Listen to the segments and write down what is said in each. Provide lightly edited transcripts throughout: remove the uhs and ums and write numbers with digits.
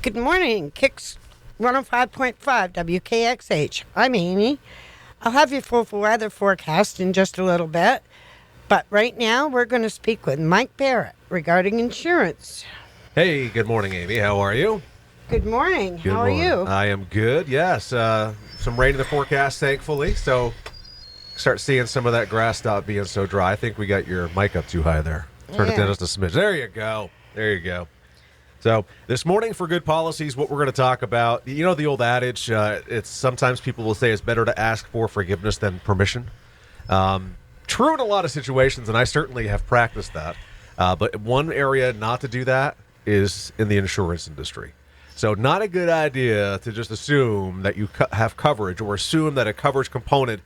Good morning, Kicks 105.5 WKXH. I'm Amy. I'll have your full weather forecast in just a little bit, but right now we're going to speak with Mike Barrett regarding insurance. Hey, good morning, Amy. How are you? Good morning. Good How morning. are you? I am good, yes. Some rain in the forecast, thankfully, so start seeing some of that grass stop being so dry. I think we got your mic up too high there. Turn it down just a smidge. There you go. There you go. So this morning for good policies, what we're going to talk about, you know the old adage, it's sometimes people will say it's better to ask for forgiveness than permission. True in a lot of situations, and I certainly have practiced that. But one area not to do that is in the insurance industry. So not a good idea to just assume that you have coverage or assume that a coverage component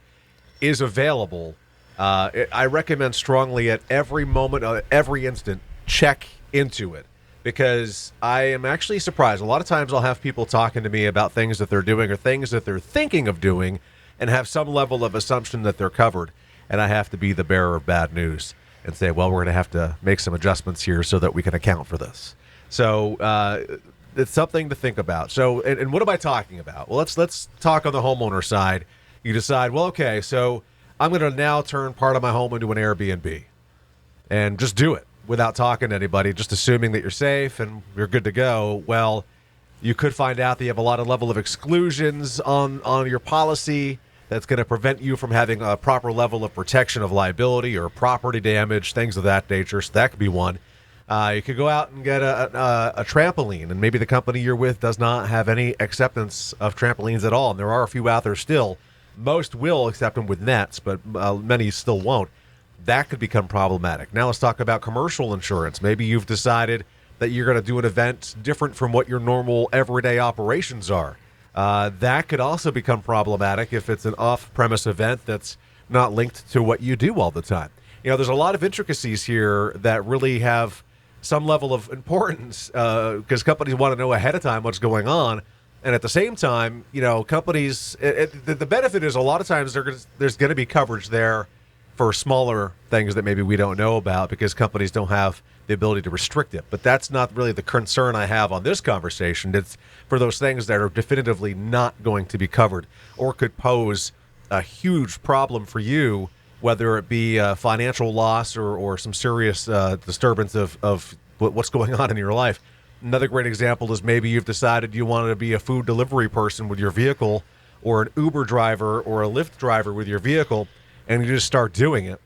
is available. I recommend strongly at every moment, every instant, check into it. Because I am actually surprised. A lot of times I'll have people talking to me about things that they're doing or things that they're thinking of doing and have some level of assumption that they're covered. And I have to be the bearer of bad news and say, well, we're going to have to make some adjustments here so that we can account for this. So it's something to think about. So, and what am I talking about? Well, let's talk on the homeowner side. You decide, well, okay, so I'm going to now turn part of my home into an Airbnb and just do it without talking to anybody, just assuming that you're safe and you're good to go. Well, you could find out that you have a lot of level of exclusions on your policy that's going to prevent you from having a proper level of protection of liability or property damage, things of that nature. So that could be one. You could go out and get a trampoline, and maybe the company you're with does not have any acceptance of trampolines at all. And there are a few out there still. Most will accept them with nets, but many still won't. That could become problematic. Now let's talk about commercial insurance. Maybe you've decided that you're going to do an event different from what your normal everyday operations are. That could also become problematic if it's an off-premise event that's not linked to what you do all the time. You know, there's a lot of intricacies here that really have some level of importance because companies want to know ahead of time what's going on. And at the same time, you know, companies, the benefit is a lot of times there's going to be coverage there for smaller things that maybe we don't know about because companies don't have the ability to restrict it. But that's not really the concern I have on this conversation. It's for those things that are definitively not going to be covered or could pose a huge problem for you, whether it be financial loss or some serious disturbance of what's going on in your life. Another great example is maybe you've decided you want to be a food delivery person with your vehicle or an Uber driver or a Lyft driver with your vehicle, and you just start doing it.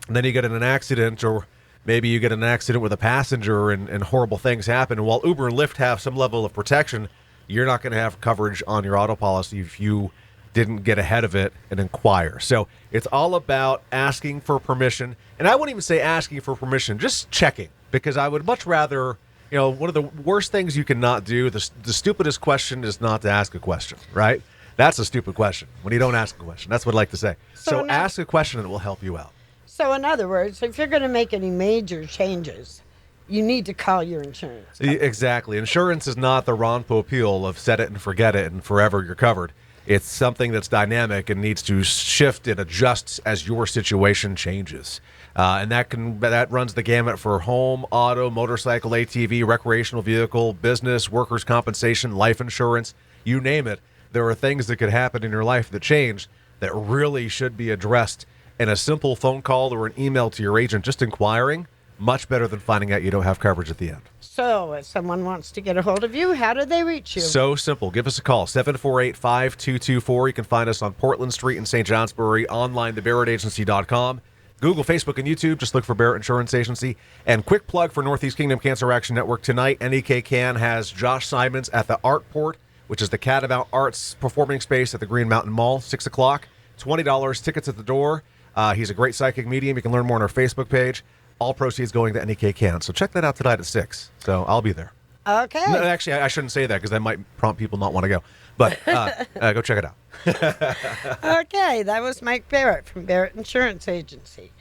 And then you get in an accident, or maybe you get in an accident with a passenger and horrible things happen. And while Uber and Lyft have some level of protection, you're not going to have coverage on your auto policy if you didn't get ahead of it and inquire. So it's all about asking for permission. And I wouldn't even say asking for permission, just checking. Because I would much rather, you know, one of the worst things you can not do, the stupidest question is not to ask a question, right? That's a stupid question, when you don't ask a question. That's what I like to say. So ask a question and it will help you out. So in other words, if you're going to make any major changes, you need to call your insurance company. Exactly. Insurance is not the Ron Popeil of set it and forget it and forever you're covered. It's something that's dynamic and needs to shift and adjust as your situation changes. And that runs the gamut for home, auto, motorcycle, ATV, recreational vehicle, business, workers' compensation, life insurance, you name it. There are things that could happen in your life that change that really should be addressed. And a simple phone call or an email to your agent just inquiring, much better than finding out you don't have coverage at the end. So if someone wants to get a hold of you, how do they reach you? So simple. Give us a call, 748-5224. You can find us on Portland Street in St. Johnsbury, online, thebarrettagency.com. Google, Facebook, and YouTube. Just look for Barrett Insurance Agency. And quick plug for Northeast Kingdom Cancer Action Network tonight. NEK Can has Josh Simons at the Art Port, which is the Catamount Arts performing space at the Green Mountain Mall, 6 o'clock. $20, tickets at the door. He's a great psychic medium. You can learn more on our Facebook page. All proceeds going to NEK Can. So check that out tonight at 6. So I'll be there. Okay. No, actually, I shouldn't say that because that might prompt people not want to go. But go check it out. Okay, that was Mike Barrett from Barrett Insurance Agency.